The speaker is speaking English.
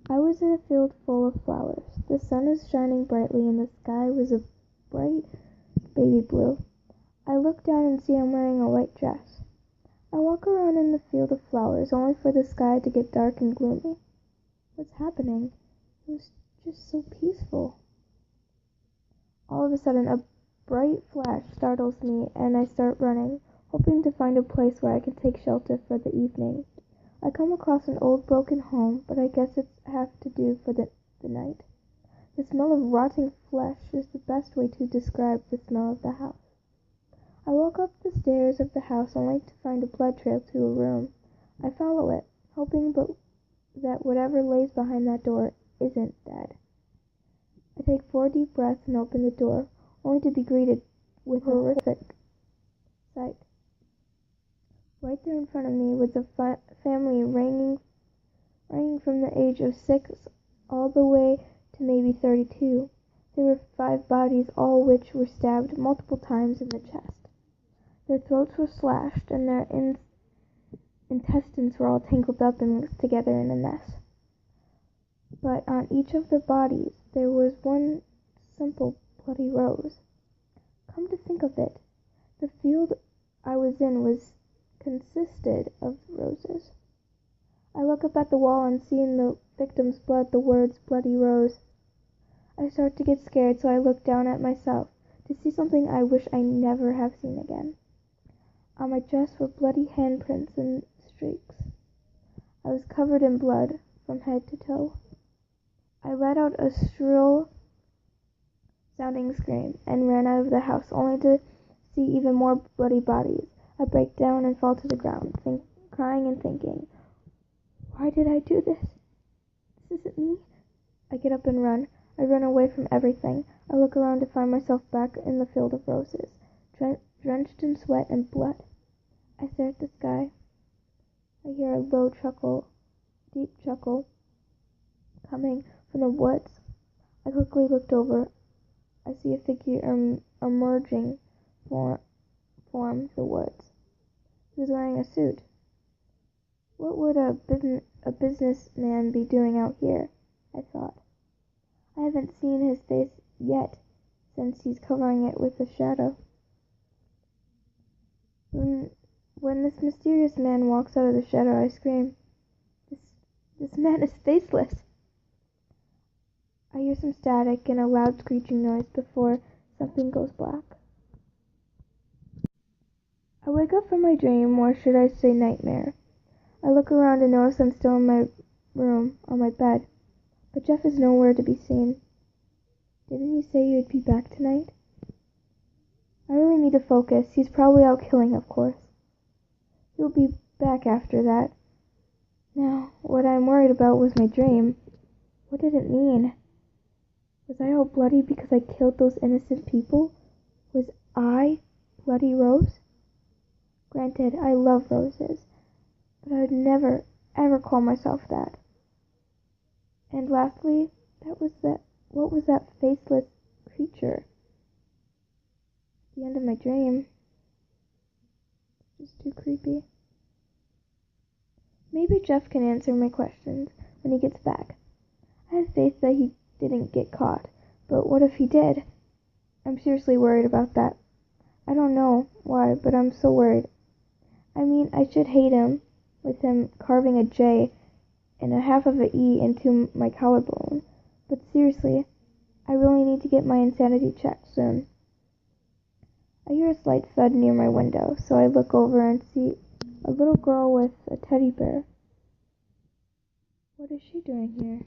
I was in a field full of flowers. The sun is shining brightly and the sky was a bright baby blue. I look down and see I'm wearing a white dress. I walk around in the field of flowers only for the sky to get dark and gloomy. What's happening? It was just so peaceful. All of a sudden, a bright flash startles me and I start running, hoping to find a place where I can take shelter for the evening. I come across an old broken home, but I guess it's have to do for the night. The smell of rotting flesh is the best way to describe the smell of the house. I walk up the stairs of the house only to find a blood trail to a room. I follow it, hoping that whatever lays behind that door isn't dead. I take 4 deep breaths and open the door, only to be greeted with a horrific sight. Right there in front of me was a family ranging from the age of 6 all the way to maybe 32. There were 5 bodies, all which were stabbed multiple times in the chest. Their throats were slashed, and their intestines were all tangled up and mixed together in a mess. But on each of the bodies there was one simple bloody rose. Come to think of it, the field I was in consisted of roses. I look up at the wall and see in the victim's blood the words "bloody rose." I start to get scared, so I look down at myself to see something I wish I never have seen again. On my dress were bloody handprints and streaks. I was covered in blood from head to toe. I let out a shrill sounding scream and ran out of the house, only to see even more bloody bodies. I break down and fall to the ground, crying and thinking, why did I do this? This isn't me. I get up and run. I run away from everything. I look around to find myself back in the field of roses, drenched in sweat and blood. I stare at the sky. I hear a low chuckle, deep chuckle, coming from the woods. I quickly looked over. I see a figure emerging from the woods. He was wearing a suit. What would a businessman be doing out here? I thought. I haven't seen his face yet, since he's covering it with a shadow. When this mysterious man walks out of the shadow, I scream, This man is faceless! I hear some static and a loud screeching noise before something goes black. I wake up from my dream, or should I say nightmare. I look around and notice I'm still in my room, on my bed, but Jeff is nowhere to be seen. Didn't he say you'd be back tonight? I really need to focus. He's probably out killing, of course. He'll be back after that. Now, what I'm worried about was my dream. What did it mean? Was I all bloody because I killed those innocent people? Was I Bloody Rose? Granted, I love roses, but I would never, ever call myself that. And lastly, what was that faceless creature? The end of my dream. It's just too creepy. Maybe Jeff can answer my questions when he gets back. I have faith that he didn't get caught, but what if he did? I'm seriously worried about that. I don't know why, but I'm so worried. I mean, I should hate him, with him carving a J and a half of an E into my collarbone, but seriously, I really need to get my insanity checked soon. I hear a slight thud near my window, so I look over and see a little girl with a teddy bear. What is she doing here?